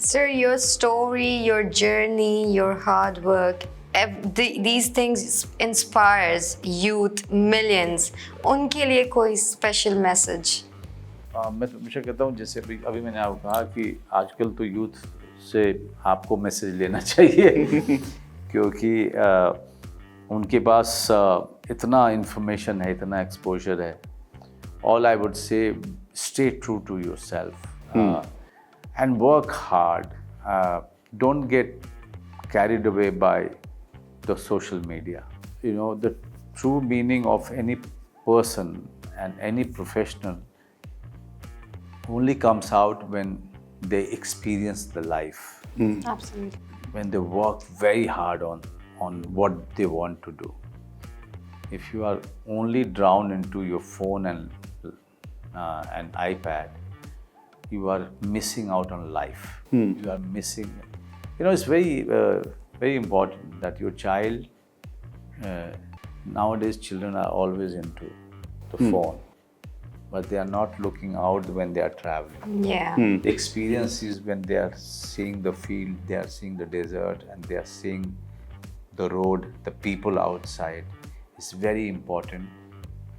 Sir, your story, your journey, your hard work, these things inspires youth, millions. उनके लिए कोई special message? मैं तो हमेशा कहता हूँ, जैसे अभी मैंने आपको कहा कि आजकल तो यूथ से आपको मैसेज लेना चाहिए क्योंकि उनके पास इतना इंफॉर्मेशन है, इतना एक्सपोजर है. All I would say, stay true to yourself and work hard. Don't get carried away by the social media. You know, the true meaning of any person and any professional only comes out when they experience the life. Absolutely. When they work very hard on what they want to do. If you are only drowned into your phone and iPad, you are missing out on life. You are missing. You know, it's very important that your child. Nowadays, children are always into the phone, but they are not looking out when they are traveling. Yeah. The experience is when they are seeing the field, they are seeing the desert, and they are seeing the road, the people outside. It's very important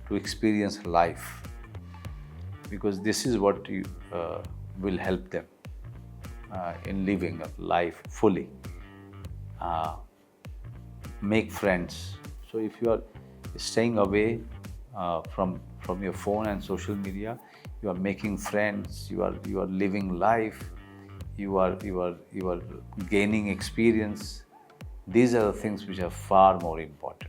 to experience life because this is what will help them in living a life fully. Make friends. So if you are staying away from your phone and social media, you are making friends. You are living life. You are gaining experience. These are the things which are far more important.